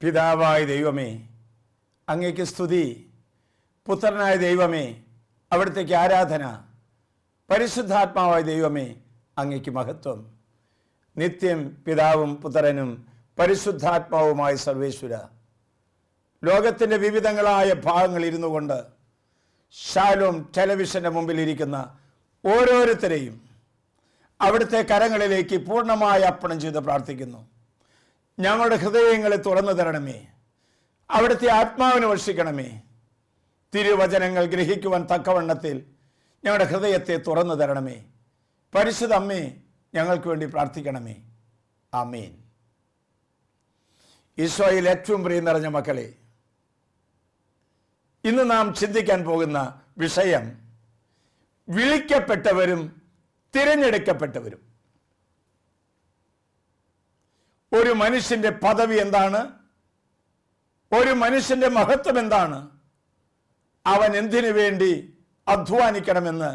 പിതാവായ ദൈവമേ, അങ്ങേക്ക് സ്തുതി. പുത്രനായ ദൈവമേ, അവിടുത്തേക്ക് ആരാധന. പരിശുദ്ധാത്മാവായ ദൈവമേ, അങ്ങേക്ക് മഹത്വം. നിത്യം പിതാവും പുത്രനും പരിശുദ്ധാത്മാവുമായ സർവേശ്വര, ലോകത്തിൻ്റെ വിവിധങ്ങളായ ഭാഗങ്ങളിൽ ഇരുന്നു കൊണ്ട് ഷാലോം ടെലിവിഷൻ്റെ മുമ്പിലിരിക്കുന്ന ഓരോരുത്തരെയും അവിടുത്തെ കരങ്ങളിലേക്ക് പൂർണ്ണമായി അർപ്പണം ചെയ്ത് പ്രാർത്ഥിക്കുന്നു. ഞങ്ങളുടെ ഹൃദയങ്ങളെ തുറന്നു തരണമേ, അവിടുത്തെ ആത്മാവിനെ വർഷിക്കണമേ. തിരുവചനങ്ങൾ ഗ്രഹിക്കുവാൻ തക്കവണ്ണത്തിൽ ഞങ്ങളുടെ ഹൃദയത്തെ തുറന്നു തരണമേ. പരിശുദ്ധ അമ്മേ, ഞങ്ങൾക്ക് വേണ്ടി പ്രാർത്ഥിക്കണമേ. ആമേൻ. ഈശോയിൽ ഏറ്റവും പ്രിയം നിറഞ്ഞ മക്കളെ, ഇന്ന് നാം ചിന്തിക്കാൻ പോകുന്ന വിഷയം വിളിക്കപ്പെട്ടവരും തിരഞ്ഞെടുക്കപ്പെട്ടവരും. ഒരു മനുഷ്യന്റെ പദവി എന്താണ്? ഒരു മനുഷ്യന്റെ മഹത്വം എന്താണ്? അവൻ എന്തിനു വേണ്ടി അധ്വാനിക്കണമെന്ന്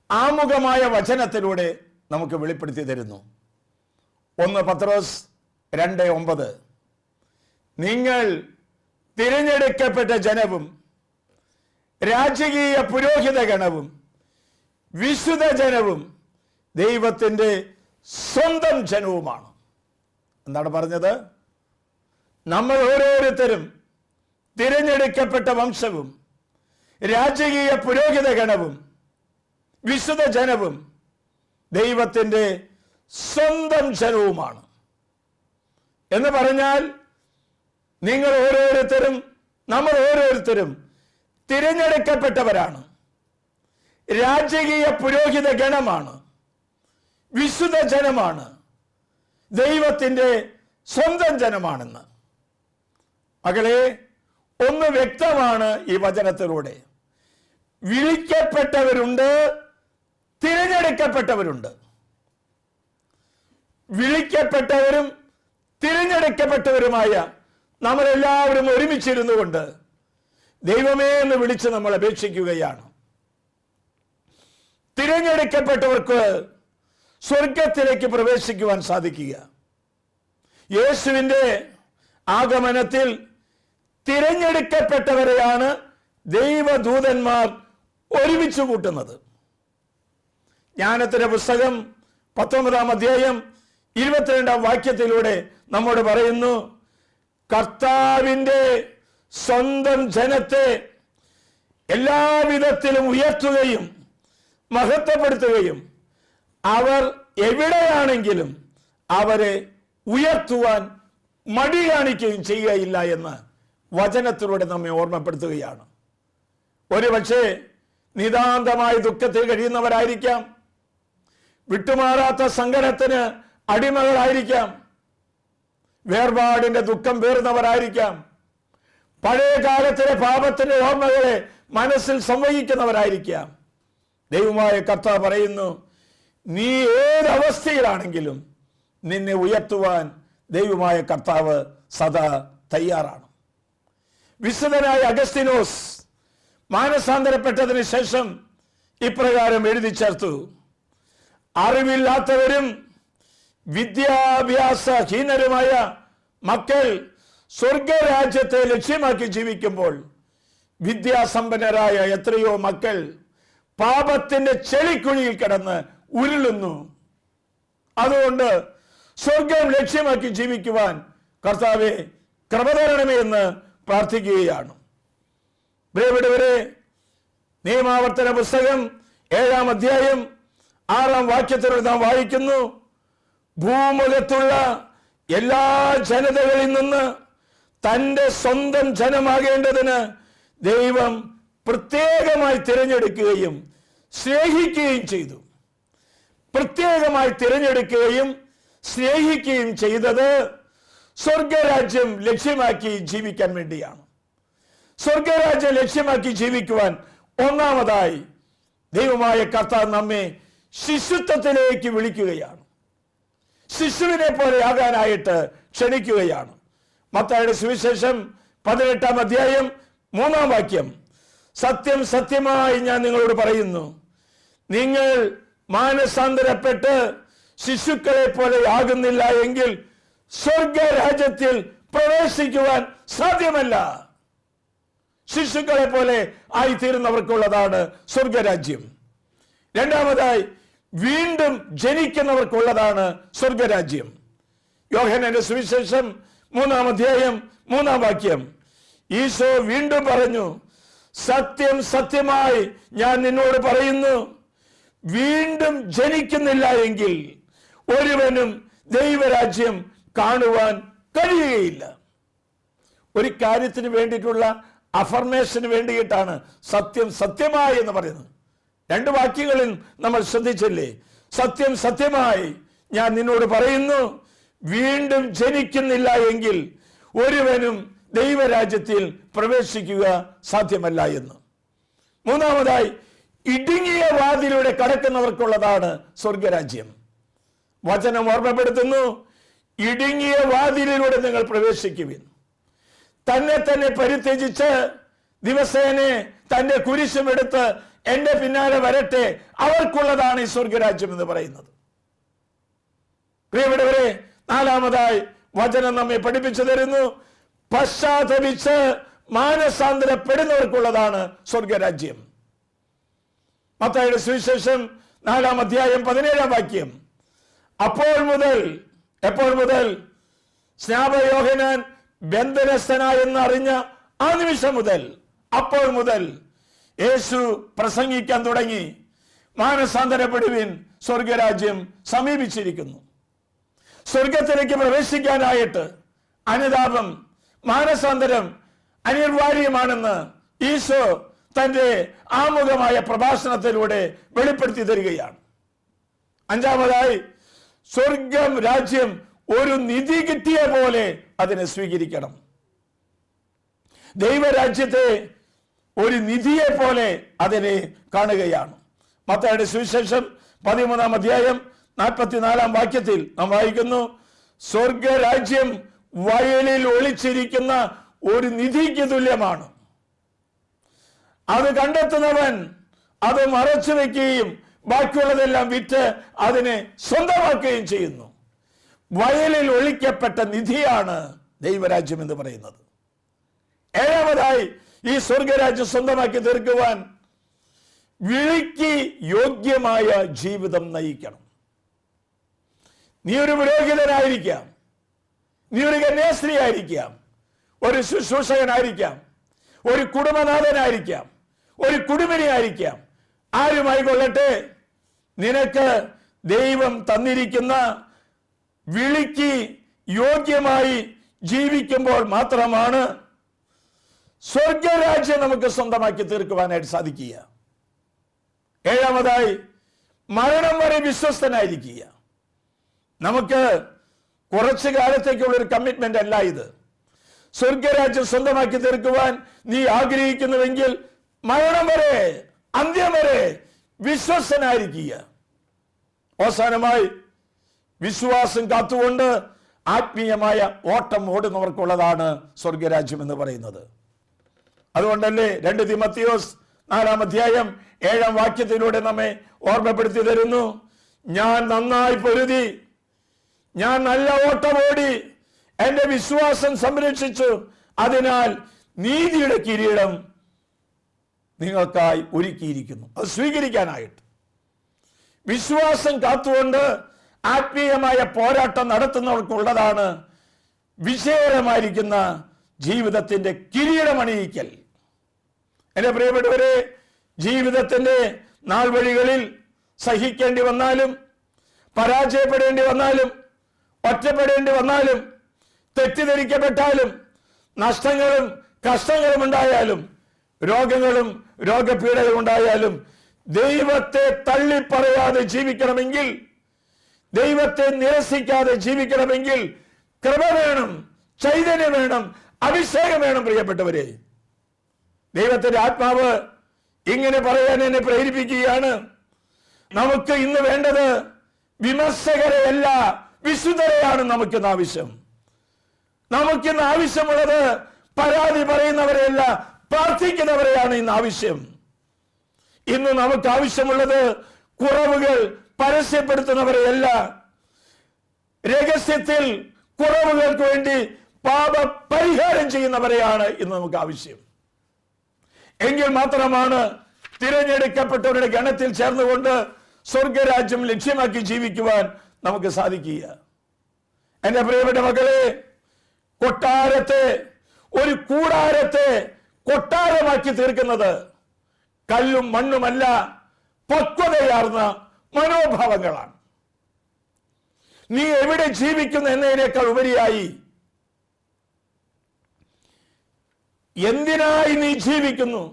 ആമുഖമായ വചനത്തിലൂടെ നമുക്ക് വെളിപ്പെടുത്തി തരുന്നു. 1 പത്രോസ് 2:9, നിങ്ങൾ തിരഞ്ഞെടുക്കപ്പെട്ട ജനവും രാജകീയ പുരോഹിത ഗണവും വിശുദ്ധ ജനവും ദൈവത്തിൻ്റെ സ്വന്തം ജനവുമാണ്. എന്താണ് പറഞ്ഞത്? നമ്മൾ ഓരോരുത്തരും തിരഞ്ഞെടുക്കപ്പെട്ട വംശവും രാജകീയ പുരോഹിത ഗണവും വിശുദ്ധ ജനവും ദൈവത്തിൻ്റെ സ്വന്തം ജനവുമാണ്. എന്ന് പറഞ്ഞാൽ നിങ്ങൾ ഓരോരുത്തരും, നമ്മൾ ഓരോരുത്തരും തിരഞ്ഞെടുക്കപ്പെട്ടവരാണ്. രാജകീയ പുരോഹിത ഗണമാണ്, വിശുദ്ധ ജനമാണ്, ദൈവത്തിൻ്റെ സ്വന്തം ജനമാണെന്ന്. മകളെ, ഒന്ന് വ്യക്തമാണ് ഈ വചനത്തിലൂടെ. വിളിക്കപ്പെട്ടവരുണ്ട്, തിരഞ്ഞെടുക്കപ്പെട്ടവരുണ്ട്. വിളിക്കപ്പെട്ടവരും തിരഞ്ഞെടുക്കപ്പെട്ടവരുമായ നമ്മളെല്ലാവരും ഒരുമിച്ചിരുന്നു കൊണ്ട് ദൈവമേ എന്ന് വിളിച്ച് നമ്മൾ അപേക്ഷിക്കുകയാണ്. തിരഞ്ഞെടുക്കപ്പെട്ടവർക്ക് സ്വർഗത്തിലേക്ക് പ്രവേശിക്കുവാൻ സാധിക്കുക. യേശുവിൻ്റെ ആഗമനത്തിൽ തിരഞ്ഞെടുക്കപ്പെട്ടവരെയാണ് ദൈവദൂതന്മാർ ഒരുമിച്ച് കൂട്ടുന്നത്. ജ്ഞാനത്തിന്റെ പുസ്തകം 19-ാം അധ്യായം 22-ാം വാക്യത്തിലൂടെ നമ്മോട് പറയുന്നു, കർത്താവിൻ്റെ സ്വന്തം ജനത്തെ എല്ലാവിധത്തിലും ഉയർത്തുകയും മഹത്വപ്പെടുത്തുകയും അവർ എവിടെയാണെങ്കിലും അവരെ ഉയർത്തുവാൻ മടി കാണിക്കുകയും ചെയ്യുകയില്ല എന്ന് വചനത്തിലൂടെ നമ്മെ ഓർമ്മപ്പെടുത്തുകയാണ്. ഒരുപക്ഷെ നിതാന്തമായ ദുഃഖത്തിൽ കഴിയുന്നവരായിരിക്കാം, വിട്ടുമാറാത്ത സങ്കടത്തിന് അടിമകളായിരിക്കാം, വേർപാടിന്റെ ദുഃഖം പേറുന്നവരായിരിക്കാം, പഴയ കാലത്തിലെ പാപത്തിന്റെ ഓർമ്മകളെ മനസ്സിൽ സംവഹിക്കുന്നവരായിരിക്കാം. ദൈവമായ കർത്താവ് പറയുന്നു, നീ ഏതവസ്ഥയിലാണെങ്കിലും നിന്നെ ഉയർത്തുവാൻ ദൈവമായ കർത്താവ് സദാ തയ്യാറാണ്. വിശുദ്ധനായ അഗസ്തീനോസ് മാനസാന്തരപ്പെട്ടതിന് ശേഷം ഇപ്രകാരം എഴുതി ചേർത്തു, അറിവില്ലാത്തവരും വിദ്യാഭ്യാസഹീനരുമായ മക്കൾ സ്വർഗരാജ്യത്തെ ലക്ഷ്യമാക്കി ജീവിക്കുമ്പോൾ വിദ്യാസമ്പന്നരായ എത്രയോ മക്കൾ പാപത്തിന്റെ ചെളിക്കുഴിയിൽ കിടന്ന് ഉരുളുന്നു. അതുകൊണ്ട് സ്വർഗം ലക്ഷ്യമാക്കി ജീവിക്കുവാൻ കർത്താവെ കൃപ തരണമേ എന്ന് പ്രാർത്ഥിക്കുകയാണ്. പ്രിയപ്പെട്ടവരെ, നിയമാവർത്തന പുസ്തകം 7-ാം അധ്യായം 6-ാം വാക്യത്തിലൂടെ നാം വായിക്കുന്നു, ഭൂമുഖത്തുള്ള എല്ലാ ജനതകളിൽ നിന്ന് തൻ്റെ സ്വന്തം ജനമാകേണ്ടതിന് ദൈവം പ്രത്യേകമായി തിരഞ്ഞെടുക്കുകയും സ്നേഹിക്കുകയും ചെയ്തു. പ്രത്യേകമായി തിരഞ്ഞെടുക്കുകയും സ്നേഹിക്കുകയും ചെയ്തത് സ്വർഗരാജ്യം ലക്ഷ്യമാക്കി ജീവിക്കാൻ വേണ്ടിയാണ്. സ്വർഗരാജ്യം ലക്ഷ്യമാക്കി ജീവിക്കുവാൻ ഒന്നാമതായി ദൈവമായ കർത്താവ് നമ്മെ ശിശുത്വത്തിലേക്ക് വിളിക്കുകയാണ്. ശിശുവിനെ പോലെ ആകാനായിട്ട് ക്ഷണിക്കുകയാണ്. മത്തായിയുടെ സുവിശേഷം 18-ാം അധ്യായം 3-ാം വാക്യം, സത്യം സത്യമായി ഞാൻ നിങ്ങളോട് പറയുന്നു, നിങ്ങൾ മാനസാന്തരപ്പെട്ട് ശിശുക്കളെ പോലെ ആകുന്നില്ല എങ്കിൽ സ്വർഗരാജ്യത്തിൽ പ്രവേശിക്കുവാൻ സാധ്യമല്ല. ശിശുക്കളെ പോലെ ആയിത്തീരുന്നവർക്കുള്ളതാണ് സ്വർഗരാജ്യം. രണ്ടാമതായി, വീണ്ടും ജനിക്കുന്നവർക്കുള്ളതാണ് സ്വർഗരാജ്യം. യോഹന്നാന്റെ സുവിശേഷം 3-ാം അധ്യായം 3-ാം വാക്യം, ഈശോ വീണ്ടും പറഞ്ഞു, സത്യം സത്യമായി ഞാൻ നിന്നോട് പറയുന്നു, വീണ്ടും ജനിക്കുന്നില്ല എങ്കിൽ ഒരുവനും ദൈവരാജ്യം കാണുവാൻ കഴിയുകയില്ല. ഒരു കാര്യത്തിന് വേണ്ടിയിട്ടുള്ള അഫർമേഷന് വേണ്ടിയിട്ടാണ് സത്യം സത്യമായി എന്ന് പറയുന്നത്. 2 വാക്യങ്ങളിൽ നമ്മൾ ശ്രദ്ധിച്ചില്ലേ? സത്യം സത്യമായി ഞാൻ നിന്നോട് പറയുന്നു, വീണ്ടും ജനിക്കുന്നില്ല എങ്കിൽ ഒരുവനും ദൈവരാജ്യത്തിൽ പ്രവേശിക്കുക സാധ്യമല്ല എന്ന്. മൂന്നാമതായി, ഇടുങ്ങിയ വാതിലൂടെ കടക്കുന്നവർക്കുള്ളതാണ് സ്വർഗരാജ്യം. വചനം ഓർമ്മപ്പെടുത്തുന്നു, ഇടുങ്ങിയ വാതിലിലൂടെ നിങ്ങൾ പ്രവേശിക്കുവിൻ. തന്നെ പരിത്യജിച്ച് ദിവസേന തന്റെ കുരിശുമെടുത്ത് എന്റെ പിന്നാലെ വരട്ടെ, അവർക്കുള്ളതാണ് ഈ സ്വർഗരാജ്യം എന്ന് പറയുന്നത്. പ്രിയപ്പെട്ടവരെ, 4-ാമതായി വചനം നമ്മെ പഠിപ്പിച്ചു തരുന്നു, പശ്ചാത്തപിച്ച് മാനസാന്തരപ്പെടുന്നവർക്കുള്ളതാണ് സ്വർഗരാജ്യം. മത്തായിയുടെ സുവിശേഷം 4-ാം അധ്യായം 17-ാം വാക്യം, എപ്പോൾ മുതൽ സ്നാപക യോഹന്നാൻ ബന്ധനസ്ഥനായെന്ന് അറിഞ്ഞ ആ നിമിഷം മുതൽ, അപ്പോൾ മുതൽ യേശു പ്രസംഗിക്കാൻ തുടങ്ങി, മാനസാന്തരപ്പെടുവിൻ, സ്വർഗരാജ്യം സമീപിച്ചിരിക്കുന്നു. സ്വർഗത്തിലേക്ക് പ്രവേശിക്കാനായിട്ട് അനുതാപം, മാനസാന്തരം അനിവാര്യമാണെന്ന് ഈശോ തന്റെ ആമുഖമായ പ്രഭാഷണത്തിലൂടെ വെളിപ്പെടുത്തി തരികയാണ്. 5-ാമതായി, സ്വർഗം രാജ്യം ഒരു നിധി കിട്ടിയ പോലെ അതിനെ സ്വീകരിക്കണം. ദൈവരാജ്യത്തെ ഒരു നിധിയെ പോലെ അതിനെ കാണുകയാണ്. മത്തായിയുടെ സുവിശേഷം 13-ാം അധ്യായം 44-ാം വാക്യത്തിൽ നാം വായിക്കുന്നു, സ്വർഗരാജ്യം വയലിൽ ഒളിച്ചിരിക്കുന്ന ഒരു നിധിക്ക് തുല്യമാണ്. അത് കണ്ടെത്തുന്നവൻ അത് മറച്ചു വെക്കുകയും ബാക്കിയുള്ളതെല്ലാം വിറ്റ് അതിനെ സ്വന്തമാക്കുകയും ചെയ്യുന്നു. വയലിൽ ഒളിക്കപ്പെട്ട നിധിയാണ് ദൈവരാജ്യം എന്ന് പറയുന്നത്. 7-ാമതായി, ഈ സ്വർഗരാജ്യം സ്വന്തമാക്കി തീർക്കുവാൻ വിളിക്ക് യോഗ്യമായ ജീവിതം നയിക്കണം. നീ ഒരു പുരോഹിതനായിരിക്കാം, നീ ഒരു കന്യാസ്ത്രീ ആയിരിക്കാം, ഒരു ശുശ്രൂഷകനായിരിക്കാം, ഒരു കുടുംബനാഥനായിരിക്കാം, ഒരു കുടുംബിനിയായിരിക്കാം, ആരുമായിക്കൊള്ളട്ടെ, നിനക്ക് ദൈവം തന്നിരിക്കുന്ന വിളിക്ക് യോഗ്യമായി ജീവിക്കുമ്പോൾ മാത്രമാണ് സ്വർഗരാജ്യം നമുക്ക് സ്വന്തമാക്കി തീർക്കുവാനായിട്ട് സാധിക്കുക. 7-ാമതായി, മരണം വരെ വിശ്വസ്തനായിരിക്കുക. നമുക്ക് കുറച്ചു കാലത്തേക്കുള്ള ഒരു കമ്മിറ്റ്മെന്റ് അല്ല ഇത്. സ്വർഗരാജ്യം സ്വന്തമാക്കി തീർക്കുവാൻ നീ ആഗ്രഹിക്കുന്നുവെങ്കിൽ മരണം വരെ, അന്ത്യം വരെ വിശ്വസ്തനായിരിക്കുക. അവസാനമായി, വിശ്വാസം കാത്തുകൊണ്ട് ആത്മീയമായ ഓട്ടം ഓടുന്നവർക്കുള്ളതാണ് സ്വർഗരാജ്യം എന്ന് പറയുന്നത്. അതുകൊണ്ടല്ലേ 2 തിമോത്തിയോസ് 4-ാം അധ്യായം 7-ാം വാക്യത്തിലൂടെ നമ്മെ ഓർമ്മപ്പെടുത്തി തരുന്നു, ഞാൻ നന്നായി പൊരുതി, ഞാൻ നല്ല ഓട്ടമോടി, എന്റെ വിശ്വാസം സംരക്ഷിച്ചു, അതിനാൽ നീതിയുടെ കിരീടം നിങ്ങൾക്കായി ഒരുക്കിയിരിക്കുന്നു. അത് സ്വീകരിക്കാനായിട്ട് വിശ്വാസം കാത്തുകൊണ്ട് ആത്മീയമായ പോരാട്ടം നടത്തുന്നവർക്കുള്ളതാണ് വിജയകരമായിരിക്കുന്ന ജീവിതത്തിന്റെ കിരീടമണിയിക്കൽ. എന്റെ പ്രിയപ്പെട്ടവരെ, ജീവിതത്തിന്റെ നാൾ വഴികളിൽ സഹിക്കേണ്ടി വന്നാലും, പരാജയപ്പെടേണ്ടി വന്നാലും, ഒറ്റപ്പെടേണ്ടി വന്നാലും, തെറ്റിദ്ധരിക്കപ്പെട്ടാലും, നഷ്ടങ്ങളും കഷ്ടങ്ങളും ഉണ്ടായാലും, രോഗങ്ങളും രോഗപീഠകളും ഉണ്ടായാലും, ദൈവത്തെ തള്ളിപ്പറയാതെ ജീവിക്കണമെങ്കിൽ, ദൈവത്തെ നിരസിക്കാതെ ജീവിക്കണമെങ്കിൽ കൃപ വേണം, ചൈതന്യം വേണം, അഭിഷേകം വേണം. പ്രിയപ്പെട്ടവരെ, ദൈവത്തിന്റെ ആത്മാവ് ഇങ്ങനെ പറയാൻ എന്നെ പ്രേരിപ്പിക്കുകയാണ്. നമുക്ക് ഇന്ന് വേണ്ടത് വിമർശകരെയല്ല, വിശുദ്ധരെയാണ് നമുക്കിന്ന് ആവശ്യം. നമുക്കിന്ന് ആവശ്യമുള്ളത് പരാതി പറയുന്നവരെയല്ല, പ്രാർത്ഥിക്കുന്നവരെയാണ് ഇന്ന് ആവശ്യം. ഇന്ന് നമുക്ക് ആവശ്യമുള്ളത് കുറവുകൾ പരസ്യപ്പെടുത്തുന്നവരെയല്ല, രഹസ്യത്തിൽ കുറവുകൾക്ക് വേണ്ടി പാപ പരിഹാരം ചെയ്യുന്നവരെയാണ് ഇന്ന് നമുക്ക് ആവശ്യം. എങ്കിൽ മാത്രമാണ് തിരഞ്ഞെടുക്കപ്പെട്ടവരുടെ ഗണത്തിൽ ചേർന്നുകൊണ്ട് സ്വർഗരാജ്യം ലക്ഷ്യമാക്കി ജീവിക്കുവാൻ നമുക്ക് സാധിക്കുക. എന്റെ പ്രിയപ്പെട്ട മക്കളെ, കൊട്ടാരത്തെ, ഒരു കൂടാരത്തെ കൊട്ടാരമാക്കി തീർക്കുന്നത് കല്ലും മണ്ണുമല്ല, പക്വതയാർന്ന മനോഭാവങ്ങളാണ്. നീ എവിടെ ജീവിക്കുന്നു എന്നതിനേക്കാൾ ഉപരിയായി എന്തിനായി നീ ജീവിക്കുന്നു,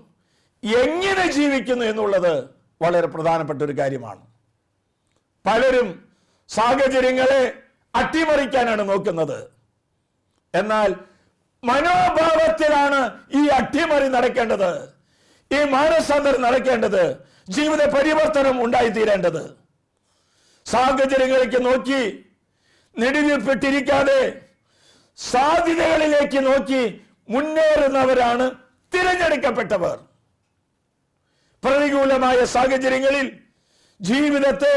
എങ്ങനെ ജീവിക്കുന്നു എന്നുള്ളത് വളരെ പ്രധാനപ്പെട്ട ഒരു കാര്യമാണ്. പലരും സാഹചര്യങ്ങളെ അട്ടിമറിക്കാനാണ് നോക്കുന്നത്. എന്നാൽ മനോഭാവത്തിലാണ് ഈ അട്ടിമറി നടക്കേണ്ടത്, ഈ മാനസാന്തരം നടക്കേണ്ടത്, ജീവിത പരിവർത്തനം ഉണ്ടായിത്തീരേണ്ടത്. സാഹചര്യങ്ങളിലേക്ക് നോക്കി നെടുവിൽപ്പെട്ടിരിക്കാതെ സാധ്യതകളിലേക്ക് നോക്കി മുന്നേറുന്നവരാണ് തിരഞ്ഞെടുക്കപ്പെട്ടവർ. പ്രതികൂലമായ സാഹചര്യങ്ങളിൽ ജീവിതത്തെ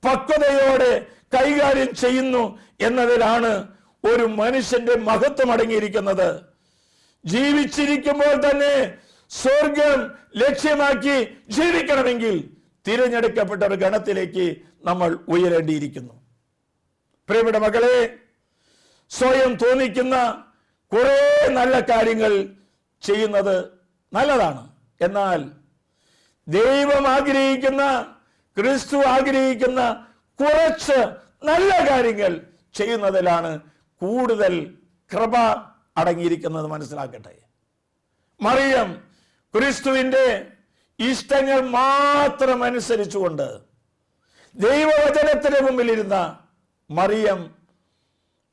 പക്വതയോടെ കൈകാര്യം ചെയ്യുന്നു എന്നതിലാണ് ഒരു മനുഷ്യന്റെ മഹത്വം അടങ്ങിയിരിക്കുന്നത്. ജീവിച്ചിരിക്കുമ്പോൾ തന്നെ സ്വർഗം ലക്ഷ്യമാക്കി ജീവിക്കണമെങ്കിൽ തിരഞ്ഞെടുക്കപ്പെട്ട ഒരു ഗണത്തിലേക്ക് നമ്മൾ ഉയരേണ്ടിയിരിക്കുന്നു. പ്രിയപ്പെട്ട മക്കളെ, സ്വയം തോന്നിക്കുന്ന കുറെ നല്ല കാര്യങ്ങൾ ചെയ്യുന്നത് നല്ലതാണ്. എന്നാൽ ദൈവം ആഗ്രഹിക്കുന്ന, ക്രിസ്തു ആഗ്രഹിക്കുന്ന കുറച്ച് നല്ല കാര്യങ്ങൾ ചെയ്യുന്നതിലാണ് കൂടുതൽ കൃപ അടങ്ങിയിരിക്കുന്നത് മനസ്സിലാക്കട്ടെ. മറിയം ക്രിസ്തുവിന്റെ ഇഷ്ടങ്ങൾ മാത്രം അനുസരിച്ചുകൊണ്ട് ദൈവവചനത്തിന് മുമ്പിലിരുന്ന മറിയം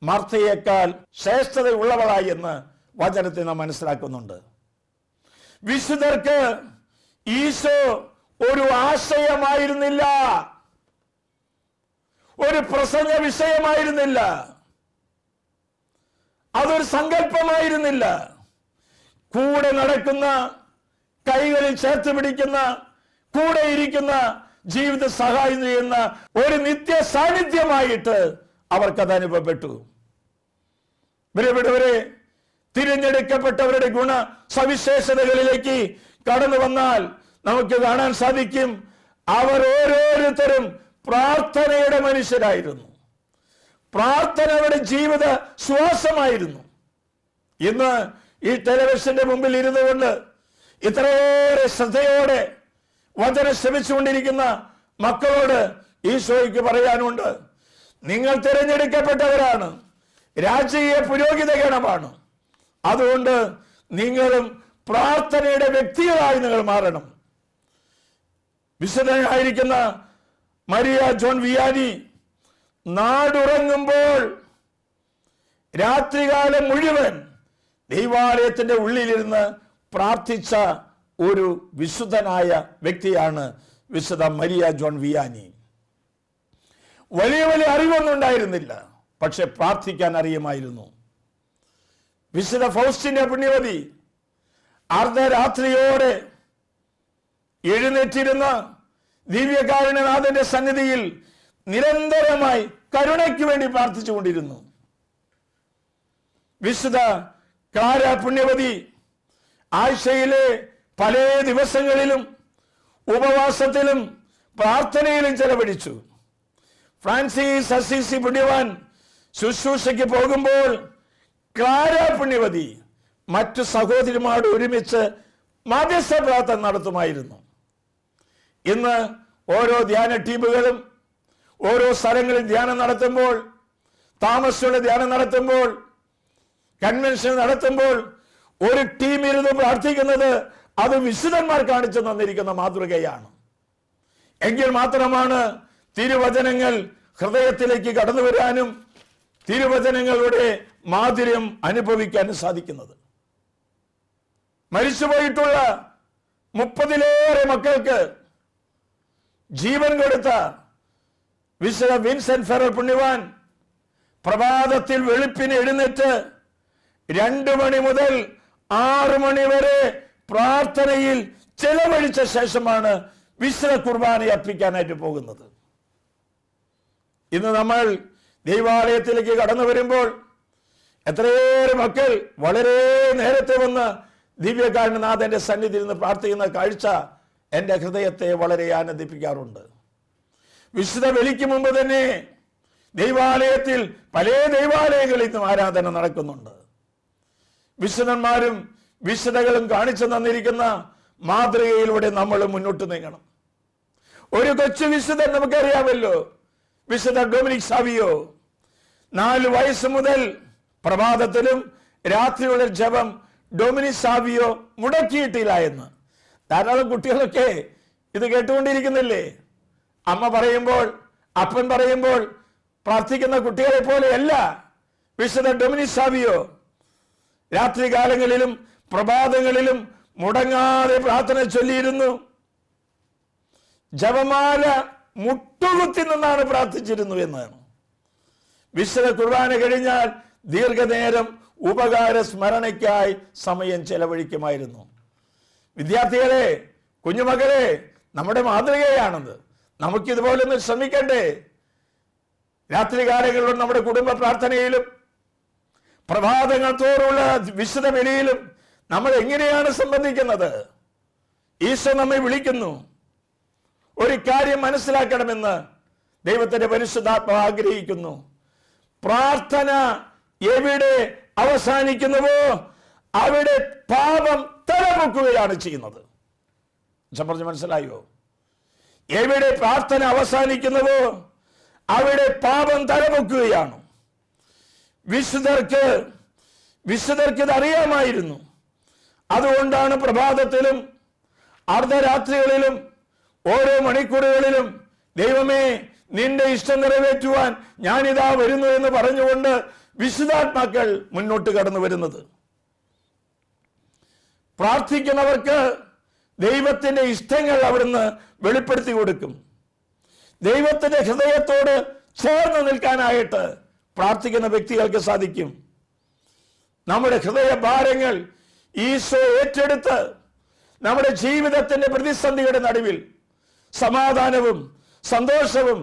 മാർത്തയേക്കാൾ ശ്രേഷ്ഠതയുള്ളവളായി എന്ന് വചനത്തെ നാം മനസ്സിലാക്കുന്നുണ്ട്. വിശുദ്ധർക്ക് ഈശോ ഒരു ആശയമായിരുന്നില്ല, ഒരു പ്രസംഗ വിഷയമായിരുന്നില്ല, അതൊരു സങ്കല്പമായിരുന്നില്ല. കൂടെ നടക്കുന്ന, കൈകളിൽ ചേർത്ത് പിടിക്കുന്ന, കൂടെ ഇരിക്കുന്ന, ജീവിത സഹായം ചെയ്യുന്ന ഒരു നിത്യ സാന്നിധ്യമായിട്ട് അവർക്കത് അനുഭവപ്പെട്ടു. പ്രിയപ്പെട്ടവരെ, തിരഞ്ഞെടുക്കപ്പെട്ടവരുടെ ഗുണ സവിശേഷതകളിലേക്ക് കടന്നു വന്നാൽ നമുക്ക് കാണാൻ സാധിക്കും, അവർ ഓരോരുത്തരും പ്രാർത്ഥനയുടെ മനുഷ്യരായിരുന്നു. പ്രാർത്ഥന അവരുടെ ജീവിത ശ്വാസമായിരുന്നു. ഇന്ന് ഈ ടെലിവിഷന്റെ മുമ്പിൽ ഇരുന്നു കൊണ്ട് ഇത്രയേറെ ശ്രദ്ധയോടെ വചനം ശ്രമിച്ചുകൊണ്ടിരിക്കുന്ന മക്കളോട് ഈശോയ്ക്ക് പറയാനുണ്ട്, നിങ്ങൾ തിരഞ്ഞെടുക്കപ്പെട്ടവരാണ്, രാജകീയ പുരോഹിത ഗണമാണ്. അതുകൊണ്ട് നിങ്ങളും പ്രാർത്ഥനയുടെ വ്യക്തികളായി നിങ്ങൾ മാറണം. വിശുദ്ധനായിരിക്കുന്ന മരിയ ജോൺ വിയാനി നാടുറങ്ങുമ്പോൾ രാത്രികാലം മുഴുവൻ ദൈവാലയത്തിന്റെ ഉള്ളിലിരുന്ന് പ്രാർത്ഥിച്ച ഒരു വിശുദ്ധനായ വ്യക്തിയാണ് വിശുദ്ധ മരിയ ജോൺ വിയാനി. വലിയ വലിയ അറിവൊന്നും ഉണ്ടായിരുന്നില്ല, പക്ഷെ പ്രാർത്ഥിക്കാൻ അറിയുമായിരുന്നു. വിശുദ്ധ ഫൗസ്റ്റിന്റെ പുണ്യവതി അർദ്ധരാത്രിയോടെ എഴുന്നേറ്റിരുന്ന ദിവ്യകാരുണ്യനാഥന്റെ സന്നിധിയിൽ നിരന്തരമായി കരുണയ്ക്ക് വേണ്ടി പ്രാർത്ഥിച്ചുകൊണ്ടിരുന്നു. വിശുദ്ധ ക്ലാര പുണ്യവതി ആഴ്ചയിലെ പല ദിവസങ്ങളിലും ഉപവാസത്തിലും പ്രാർത്ഥനയിലും ചെലവഴിച്ചു. ഫ്രാൻസിസ് അസീസി പുണ്യവാൻ ശുശ്രൂഷയ്ക്ക് പോകുമ്പോൾ ക്ലാര പുണ്യവതി മറ്റു സഹോദരിമാരോട് ഒരുമിച്ച് മധ്യസ്ഥ പ്രാർത്ഥന നടത്തുമായിരുന്നു. ഇന്ന് ഓരോ ധ്യാന ടീമുകളും ഓരോ സ്ഥലങ്ങളിൽ ധ്യാനം നടത്തുമ്പോൾ, താമസിച്ചുള്ള ധ്യാനം നടത്തുമ്പോൾ, കൺവെൻഷൻ നടത്തുമ്പോൾ ഒരു ടീം ഇരുന്ന് പ്രാർത്ഥിക്കുന്നത് അത് വിശുദ്ധന്മാർ കാണിച്ചു തന്നിരിക്കുന്ന മാതൃകയാണ്. എങ്കിൽ മാത്രമാണ് തിരുവചനങ്ങൾ ഹൃദയത്തിലേക്ക് കടന്നു വരാനും തിരുവചനങ്ങളുടെ മാധുര്യം അനുഭവിക്കാനും സാധിക്കുന്നത്. മരിച്ചുപോയിട്ടുള്ള 30-ലേറെ മക്കൾക്ക് ജീവൻ കൊടുത്ത വിശുദ്ധ വിൻസെന്റ് ഫെറൽ പുണ്യവാൻ പ്രഭാതത്തിൽ വെളുപ്പിന് എഴുന്നേറ്റ് 2 മണി മുതൽ 6 മണി വരെ പ്രാർത്ഥനയിൽ ചെലവഴിച്ച ശേഷമാണ് വിശുദ്ധ കുർബാന അർപ്പിക്കാനായിട്ട് പോകുന്നത്. ഇന്ന് നമ്മൾ ദൈവാലയത്തിലേക്ക് കടന്നു വരുമ്പോൾ എത്രയേറെ മക്കൾ വളരെ നേരത്തെ വന്ന് ദിവ്യകാരുണ്യനാഥന്റെ സന്നിധിയിൽ നിന്ന് പ്രാർത്ഥിക്കുന്ന കാഴ്ച എൻ്റെ ഹൃദയത്തെ വളരെ ആനന്ദിപ്പിക്കാറുണ്ട്. വിശുദ്ധ ബലിക്ക് മുമ്പ് തന്നെ ദൈവാലയത്തിൽ പല ദൈവാലയങ്ങളിൽ നിന്നും ആരാധന നടക്കുന്നുണ്ട്. വിശുദ്ധന്മാരും വിശുദ്ധകളും കാണിച്ചു തന്നിരിക്കുന്ന മാതൃകയിലൂടെ നമ്മൾ മുന്നോട്ട് നീങ്ങണം. ഒരു കൊച്ചു വിശുദ്ധൻ നമുക്കറിയാമല്ലോ, വിശുദ്ധ ഡൊമിനിക് സാവിയോ. 4 വയസ്സ് മുതൽ പ്രഭാതത്തിലും രാത്രിയുടെ ജപം ഡൊമിനിക് സാവിയോ മുടക്കിയിട്ടില്ല എന്ന്. ധാരാളം കുട്ടികളൊക്കെ ഇത് കേട്ടുകൊണ്ടിരിക്കുന്നില്ലേ? അമ്മ പറയുമ്പോൾ, അപ്പൻ പറയുമ്പോൾ പ്രാർത്ഥിക്കുന്ന കുട്ടികളെ പോലെയല്ല വിശുദ്ധ ഡൊമിനിക് സാവിയോ. രാത്രികാലങ്ങളിലും പ്രഭാതങ്ങളിലും മുടങ്ങാതെ പ്രാർത്ഥന ചൊല്ലിയിരുന്നു. ജപമാല മുട്ടുകുത്തി നിന്നാണ് പ്രാർത്ഥിച്ചിരുന്നു എന്നാണ്. വിശുദ്ധ കുർബാന കഴിഞ്ഞാൽ ദീർഘനേരം ഉപകാര സ്മരണയ്ക്കായി സമയം ചെലവഴിക്കുമായിരുന്നു. വിദ്യാർത്ഥികളെ, കുഞ്ഞുമകളെ, നമ്മുടെ മാതൃകയാണത്. നമുക്കിതുപോലെ ഒന്ന് ശ്രമിക്കണ്ടേ? രാത്രികാലങ്ങളിലും നമ്മുടെ കുടുംബ പ്രാർത്ഥനയിലും പ്രഭാതങ്ങൾ തോറുള്ള വിശുദ്ധ ബലിയിലും നമ്മൾ എങ്ങനെയാണ് സംബന്ധിക്കുന്നത്? ഈശോ നമ്മെ വിളിക്കുന്നു. ഒരു കാര്യം മനസ്സിലാക്കണമെന്ന് ദൈവത്തിന്റെ പരിശുദ്ധാത്മാവ് ആഗ്രഹിക്കുന്നു. പ്രാർത്ഥന എവിടെ അവസാനിക്കുന്നുവോ അവിടെ പാപം തലമുക്കുകയാണ് ചെയ്യുന്നത്. പറഞ്ഞ് മനസ്സിലായോ? എവിടെ പ്രാർത്ഥന അവസാനിക്കുന്നുവോ അവിടെ പാപം തലമുക്കുകയാണ്. വിശുദ്ധർക്ക് ഇത് അറിയാമായിരുന്നു. അതുകൊണ്ടാണ് പ്രഭാതത്തിലും അർദ്ധരാത്രികളിലും ഓരോ മണിക്കൂറുകളിലും ദൈവമേ, നിന്റെ ഇഷ്ടം നിറവേറ്റുവാൻ ഞാനിതാ വരുന്നു എന്ന് പറഞ്ഞുകൊണ്ട് വിശുദ്ധാത്മാക്കൾ മുന്നോട്ട് കടന്നു വരുന്നത്. പ്രാർത്ഥിക്കുന്നവർക്ക് ദൈവത്തിന്റെ ഇഷ്ടങ്ങൾ അവിടുന്ന് വെളിപ്പെടുത്തി കൊടുക്കും. ദൈവത്തിന്റെ ഹൃദയത്തോട് ചേർന്ന് നിൽക്കാനായിട്ട് പ്രാർത്ഥിക്കുന്ന വ്യക്തികൾക്ക് സാധിക്കും. നമ്മുടെ ഹൃദയ ഭാരങ്ങൾ ഈശോ ഏറ്റെടുത്ത് നമ്മുടെ ജീവിതത്തിന്റെ പ്രതിസന്ധിയുടെ നടുവിൽ സമാധാനവും സന്തോഷവും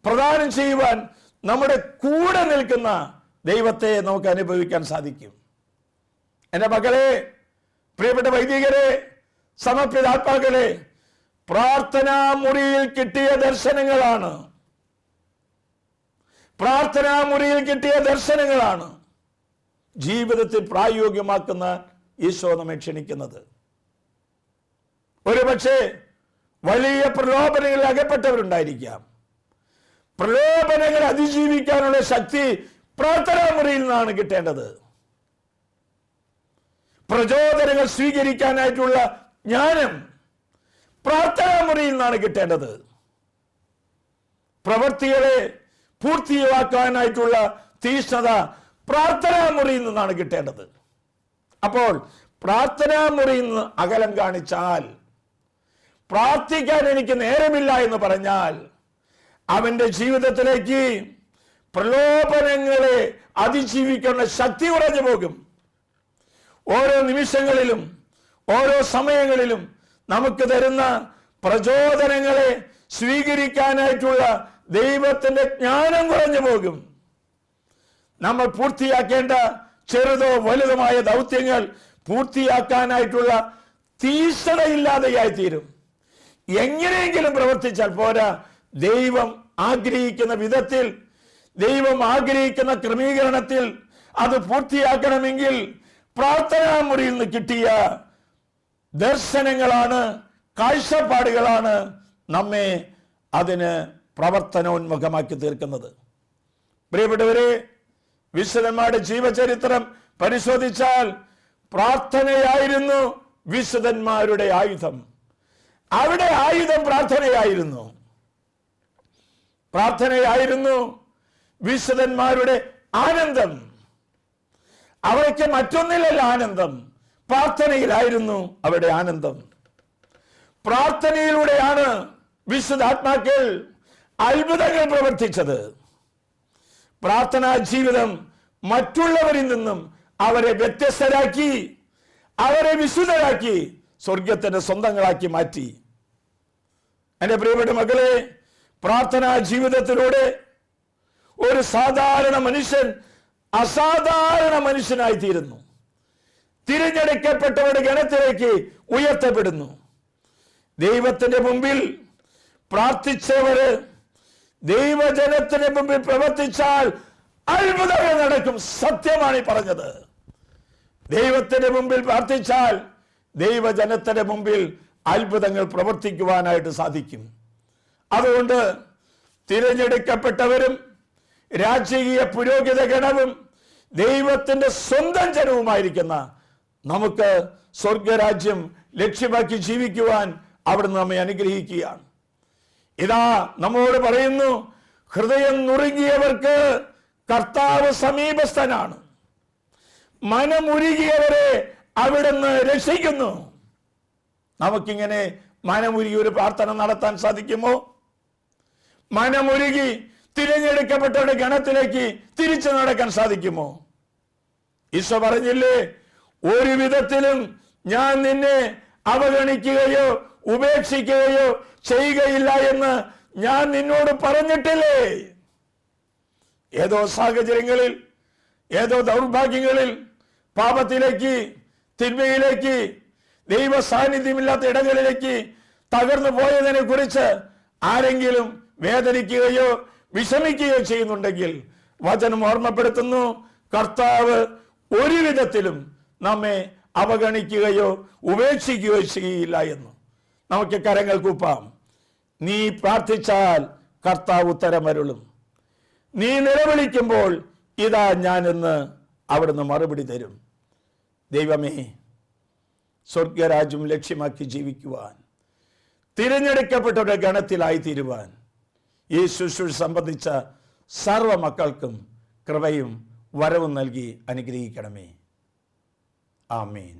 പ്രദാനം ചെയ്യുവാൻ നമ്മുടെ കൂടെ നിൽക്കുന്ന ദൈവത്തെ നമുക്ക് അനുഭവിക്കാൻ സാധിക്കും. എൻ്റെ മക്കളെ, പ്രിയപ്പെട്ട വൈദികരെ, സമർപ്പിതാത്മാക്കളെ, പ്രാർത്ഥനാ മുറിയിൽ കിട്ടിയ ദർശനങ്ങളാണ് ജീവിതത്തിൽ പ്രായോഗികമാക്കുന്ന ഈശോ നമ്മെ ക്ഷണിക്കുന്നത്. ഒരുപക്ഷെ വലിയ പ്രലോഭനങ്ങളിൽ അകപ്പെട്ടവരുണ്ടായിരിക്കാം. പ്രലോഭനങ്ങൾ അതിജീവിക്കാനുള്ള ശക്തി പ്രാർത്ഥനാ മുറിയിൽ നിന്നാണ് കിട്ടേണ്ടത്. പ്രചോദനങ്ങൾ സ്വീകരിക്കാനായിട്ടുള്ള ജ്ഞാനം പ്രാർത്ഥനാ മുറിയിൽ നിന്നാണ് കിട്ടേണ്ടത്. പ്രവൃത്തികളെ പൂർത്തിയാക്കാനായിട്ടുള്ള തീഷ്ണത പ്രാർത്ഥനാ മുറിയിൽ നിന്നാണ് കിട്ടേണ്ടത്. അപ്പോൾ പ്രാർത്ഥനാ മുറിയിൽ നിന്ന് അകലം കാണിച്ചാൽ, പ്രാർത്ഥിക്കാൻ എനിക്ക് നേരമില്ല എന്ന് പറഞ്ഞാൽ, അവന്റെ ജീവിതത്തിലേക്ക് പ്രലോഭനങ്ങളെ അതിജീവിക്കാനുള്ള ശക്തി കുറഞ്ഞു പോകും. ഓരോ നിമിഷങ്ങളിലും ഓരോ സമയങ്ങളിലും നമുക്ക് തരുന്ന പ്രചോദനങ്ങളെ സ്വീകരിക്കാനായിട്ടുള്ള ദൈവത്തിന്റെ ജ്ഞാനം കുറഞ്ഞു പോകും. നമ്മൾ പൂർത്തിയാക്കേണ്ട ചെറുതോ വലുതുമായ ദൗത്യങ്ങൾ പൂർത്തിയാക്കാനായിട്ടുള്ള തീഷ്ണതയില്ലാതെയായി തീരും. എങ്ങനെയെങ്കിലും പ്രവർത്തിച്ചാൽ പോരാ. ദൈവം ആഗ്രഹിക്കുന്ന വിധത്തിൽ, ദൈവം ആഗ്രഹിക്കുന്ന ക്രമീകരണത്തിൽ അത് പൂർത്തിയാക്കണമെങ്കിൽ പ്രാർത്ഥനാ മുറിയിൽ നിന്ന് കിട്ടിയ ദർശനങ്ങളാണ്, കാഴ്ചപ്പാടുകളാണ് നമ്മെ അതിന് പ്രവർത്തനോന്മുഖമാക്കി തീർക്കുന്നത്. പ്രിയപ്പെട്ടവരെ, വിശുദ്ധന്മാരുടെ ജീവചരിത്രം പരിശോധിച്ചാൽ പ്രാർത്ഥനയായിരുന്നു വിശുദ്ധന്മാരുടെ ആയുധം. അവിടെ ആയുധം പ്രാർത്ഥനയായിരുന്നു വിശുദ്ധന്മാരുടെ ആനന്ദം. അവർക്ക് മറ്റൊന്നിലല്ല ആനന്ദം, പ്രാർത്ഥനയിലായിരുന്നു അവരുടെ ആനന്ദം. പ്രാർത്ഥനയിലൂടെയാണ് വിശുദ്ധാത്മാക്കൾ അത്ഭുതങ്ങൾ പ്രവർത്തിച്ചത്. പ്രാർത്ഥനാ ജീവിതം മറ്റുള്ളവരിൽ നിന്നും അവരെ വ്യത്യസ്തരാക്കി, അവരെ വിശുദ്ധരാക്കി, സ്വർഗത്തിന്റെ സ്വന്തങ്ങളാക്കി മാറ്റി. എൻ്റെ പ്രിയപ്പെട്ട മക്കളെ, പ്രാർത്ഥനാ ജീവിതത്തിലൂടെ ഒരു സാധാരണ മനുഷ്യൻ അസാധാരണ മനുഷ്യനായി തീരുന്നു. തിരഞ്ഞെടുക്കപ്പെട്ടവരുടെ ഗണത്തിലേക്ക് ഉയർത്തപ്പെടുന്നു. ദൈവത്തിന്റെ മുമ്പിൽ പ്രാർത്ഥിച്ചവര് ദൈവജനത്തിന് മുമ്പിൽ പ്രവർത്തിച്ചാൽ അത്ഭുതങ്ങൾ നടക്കും. സത്യമാണ് ഈ പറഞ്ഞത്. ദൈവത്തിന്റെ മുമ്പിൽ പ്രാർത്ഥിച്ചാൽ ദൈവജനത്തിന്റെ മുമ്പിൽ അത്ഭുതങ്ങൾ പ്രവർത്തിക്കുവാനായിട്ട് സാധിക്കും. അതുകൊണ്ട് തിരഞ്ഞെടുക്കപ്പെട്ടവരും രാജകീയ പുരോഹിത ഗണവും ദൈവത്തിന്റെ സ്വന്തം ജനവുമായിരിക്കുന്ന നമുക്ക് സ്വർഗരാജ്യം ലക്ഷ്യമാക്കി ജീവിക്കുവാൻ അവിടുന്ന് നമ്മെ അനുഗ്രഹിക്കുകയാണ്. ഇതാ നമ്മോട് പറയുന്നു, ഹൃദയം നുറുങ്ങിയവർക്ക് കർത്താവ് സമീപസ്ഥനാണ്, മനമുരുകിയവരെ അവിടുന്ന് രക്ഷിക്കുന്നു. നമുക്കിങ്ങനെ മനമുരുകി ഒരു പ്രാർത്ഥന നടത്താൻ സാധിക്കുമോ? മനമുരുകി തിരഞ്ഞെടുക്കപ്പെട്ടവരുടെ ഗണത്തിലേക്ക് തിരിച്ചു നടക്കാൻ സാധിക്കുമോ? ഈശോ പറഞ്ഞില്ലേ, ഒരു വിധത്തിലും ഞാൻ നിന്നെ അവഗണിക്കുകയോ ഉപേക്ഷിക്കുകയോ ചെയ്യുകയില്ല എന്ന് ഞാൻ നിന്നോട് പറഞ്ഞിട്ടില്ലേ? ഏതോ സാഹചര്യങ്ങളിൽ, ഏതോ ദൗർഭാഗ്യങ്ങളിൽ, പാപത്തിലേക്ക്, തിന്മയിലേക്ക്, ദൈവ സാന്നിധ്യമില്ലാത്ത ഇടങ്ങളിലേക്ക് തകർന്നു പോയതിനെ കുറിച്ച് ആരെങ്കിലും വേദനിക്കുകയോ വിഷമിക്കുകയോ ചെയ്യുന്നുണ്ടെങ്കിൽ വചനം ഓർമ്മപ്പെടുത്തുന്നു, കർത്താവ് ഒരു വിധത്തിലും നമ്മെ അവഗണിക്കുകയോ ഉപേക്ഷിക്കുകയോ ചെയ്യില്ല എന്ന്. നമുക്ക് കരങ്ങൾ കൂപ്പാം. നീ പ്രാർത്ഥിച്ചാൽ കർത്താവ് ഉത്തരമരുളും. നീ നിലവിളിക്കുമ്പോൾ ഇതാ ഞാനെന്ന് അവിടുന്ന് മറുപടി തരും. ദൈവമേ, സ്വർഗരാജ്യം ലക്ഷ്യമാക്കി ജീവിക്കുവാൻ, തിരഞ്ഞെടുക്കപ്പെട്ടവരുടെ ഗണത്തിലായി തീരുവാൻ ഈ ശുശ്രൂഷ സംബന്ധിച്ച സർവ മക്കൾക്കും കൃപയും വരവും നൽകി അനുഗ്രഹിക്കണമേ. ആമേൻ.